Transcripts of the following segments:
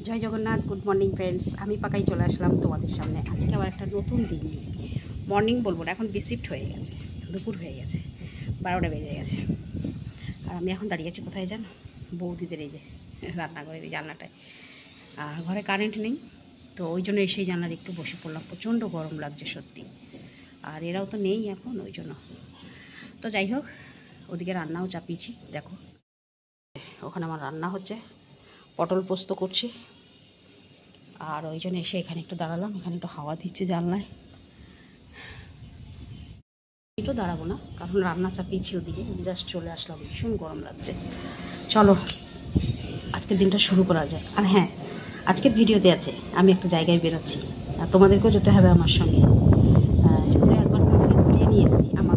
জয় Jagannath. Good morning friends, আমি পাকাই চলে আসলাম তোমাদের সামনে আজকে আবার একটা নতুন দিন নিয়ে। মর্নিং বলবো না, এখন বিশিফট হয়ে গেছে, দুপুর হয়ে গেছে, 12টা বেজে গেছে। আর আমি এখন দাঁড়িয়ে আছি কোথায় জানো? বৌদিদের এই যে রান্নাঘরের এই জানলাটায়। আর ঘরে কারেন্ট নেই, তো ওই জন্য এসেই জানলার একটু বসে পড়লাম। প্রচণ্ড গরম লাগছে সত্যি, আর এরাও তো নেই এখন, ওই জন্য। তো যাই হোক, ওদিকে রান্নাও চাপিয়েছি, দেখো ওখানে আমার রান্না হচ্ছে, পটল পোস্ত করছি। আর ওই জন্য এসে এখানে একটু দাঁড়ালাম, এখানে একটু হাওয়া দিচ্ছে জানলায়। একটু দাঁড়াবো না, কারণ রান্না চাপিয়েছি ওদিকে, জাস্ট চলে আসলাম, ভীষণ গরম লাগছে। চলো আজকের দিনটা শুরু করা যায়। আর হ্যাঁ, আজকের ভিডিওতে আছে আমি একটা জায়গায় বেরোচ্ছি, আর তোমাদেরকেও যেতে হবে আমার সঙ্গে। যদিও একবার তোমাদেরকে ঘুরিয়ে নিয়ে এসেছি, আমার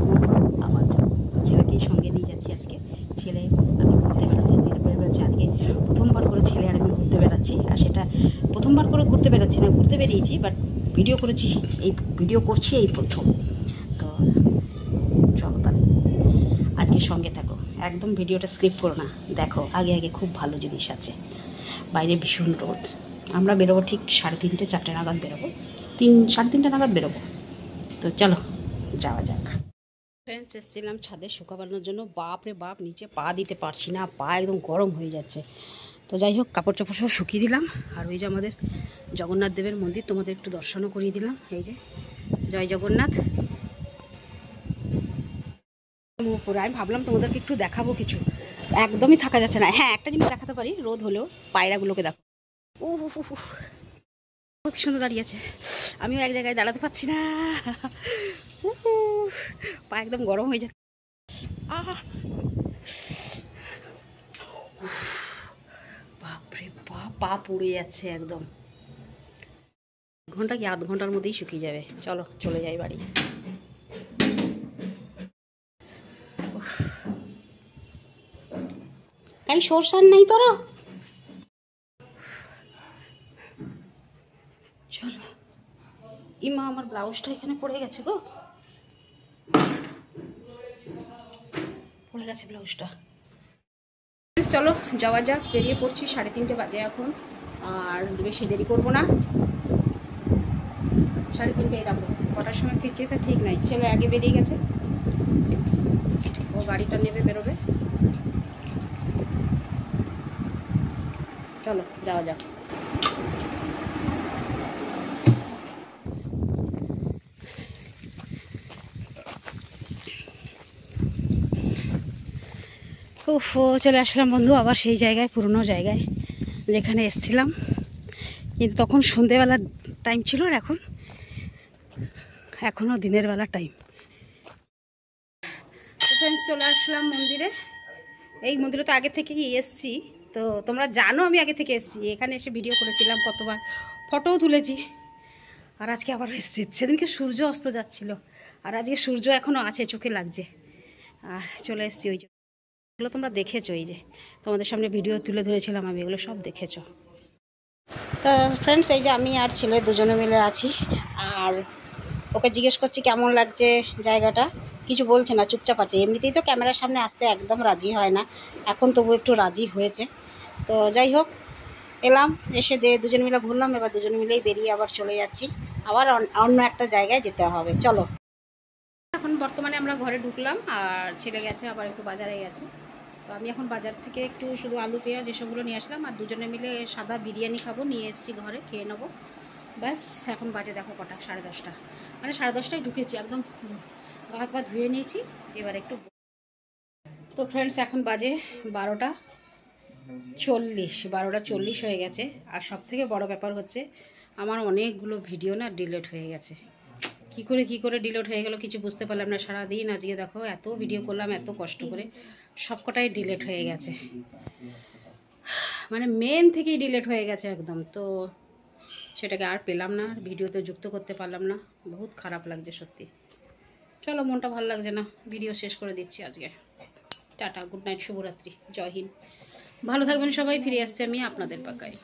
আবার যাবো, তো ছেলেকেই সঙ্গে নিয়ে যাচ্ছি আজকে। ছেলে আমি ঘুরতে বেড়াচ্ছি আজকে, প্রথমবার করে ছেলে আর আমি ঘুরতে বেড়াচ্ছি। আর সেটা প্রথমবার করে ঘুরতে বেড়াচ্ছি না, ঘুরতে বেরিয়েছি, বাট ভিডিও করেছি, এই ভিডিও করছি এই প্রথম। তো চলো তাহলে আজকে সঙ্গে থাকো, একদম ভিডিওটা স্কিপ করো না, দেখো আগে আগে খুব ভালো জিনিস আছে। বাইরে ভীষণ রোদ, আমরা বেরোবো ঠিক 3:30 4টে নাগাদ বেরোবো, 3 3:30 নাগাদ বেরোবো। তো চলো যাওয়া যাক। ফ্রেন্ডস, এসেছিলাম ছাদে শুকাবানোর জন্য। বাপ রে বাপ, নিচে পা দিতে পারছি না, পা একদম গরম হয়ে যাচ্ছে। তো যাই হোক, কাপড় চাপড় সব শুকিয়ে দিলাম। আর ওই যে আমাদের জগন্নাথ দেবের মন্দির, তোমাদের একটু দর্শনও করিয়ে দিলাম। এই যে জয় জগন্নাথ। উপরে আমি ভাবলাম তোমাদেরকে একটু দেখাবো কিছু, একদমই থাকা যাচ্ছে না। হ্যাঁ, একটা জিনিস দেখাতে পারি, রোদ হলেও পায়রাগুলোকে দেখো, কি সুন্দর দাঁড়িয়ে আছে। আমিও এক জায়গায় দাঁড়াতে পারছি না, পা একদম গরম হয়ে যাচ্ছে। বাপরে বাপ, পা পুড়ে যাচ্ছে একদম। ঘন্টা কি আধ ঘন্টার মধ্যেই শুকিয়ে যাবে। চলো চলে যাই বাড়ি। কাই সরষার নেই তোরা, চলো। ইমা, আমার ব্লাউজটা এখানে পড়ে গেছে গো, পড়ে গেছে ব্লাউজটা। চলো যাওয়া যাক, বেরিয়ে পড়ছি, 3:30 বাজে এখন। আর বেশি দেরি করবো না, 3:30 দেখো কটার সময় ফিরছি তা ঠিক নাই। ছেলে আগে বেরিয়ে গেছে, ও গাড়িটা নেবে, বেরোবে। চলো যাওয়া যাক। উফ, চলে আসলাম বন্ধু আবার সেই জায়গায়, পুরনো জায়গায় যেখানে এসছিলাম, কিন্তু তখন সন্ধেবেলার টাইম ছিল, আর এখনও দিনের বেলা টাইম। ফ্রেন্ডস, চলে আসলাম মন্দিরে। এই মন্দিরে তো আগে থেকেই এসছি, তো তোমরা জানো আমি আগে থেকে এসছি, এখানে এসে ভিডিও করেছিলাম কতবার, ফটোও তুলেছি। আর আজকে আবার এসছি, সেদিনকে সূর্য অস্ত যাচ্ছিল, আর আজকে সূর্য এখনও আছে, চোখে লাগছে। আর চলে এসছি, ওই এগুলো তোমরা দেখেছো, এই যে তোমাদের সামনে ভিডিও তুলে ধরেছিলাম আমি, এগুলো সব দেখেছো। তা ফ্রেন্ডস, এই যে আমি আর ছেলে দুজনে মিলে আছি, আর ওকে জিজ্ঞেস করছি কেমন লাগছে জায়গাটা। কিছু বলছে না, চুপচাপ আছে। এমনিতেই তো ক্যামেরার সামনে আসতে একদম রাজি হয় না, এখন তবু একটু রাজি হয়েছে। তো যাই হোক, এলাম, এসে দুজন মিলে ঘুরলাম, এবার দুজন মিলেই বেরিয়ে আবার চলে যাচ্ছি, আবার অন্য একটা জায়গায় যেতে হবে। চলো, এখন বর্তমানে আমরা ঘরে ঢুকলাম, আর ছেলে গেছে আবার একটু বাজারে গেছে। তো আমি এখন বাজার থেকে একটু শুধু আলু পেঁয়াজ এসবগুলো নিয়ে আসলাম, আর দুজনে মিলে সাদা বিরিয়ানি খাবো, নিয়ে এসেছি ঘরে, খেয়ে নেবো। ব্যাস, এখন বাজে দেখো কটা, 10:30, মানে 10:30টায় ঢুকেছি, একদম গা হাত পা ধুয়ে নিয়েছি, এবার একটু। তো ফ্রেন্ডস, এখন বাজে 12:40 হয়ে গেছে। আর সব থেকে বড় ব্যাপার হচ্ছে, আমার অনেকগুলো ভিডিও না ডিলিট হয়ে গেছে। কি করে ডিলিট হয়ে গেল কিছু বুঝতে পারলাম না। সারাদিন আজকে দেখো এত ভিডিও করলাম, এত কষ্ট করে, সবকটাই ডিলিট হয়ে গেছে, মানে মেন থেকেই ডিলিট হয়ে গেছে একদম। তো সেটাকে আর পেলাম না, ভিডিওতে যুক্ত করতে পারলাম না, বহুত খারাপ লাগছে সত্যি। চলো, মনটা ভালো লাগছে না, ভিডিও শেষ করে দিচ্ছি আজকে। টাটা, গুড নাইট, শুভরাত্রি, জয় হিন্দ। ভালো থাকবেন সবাই, ফিরে আসছে আমি আপনাদের পাকায়।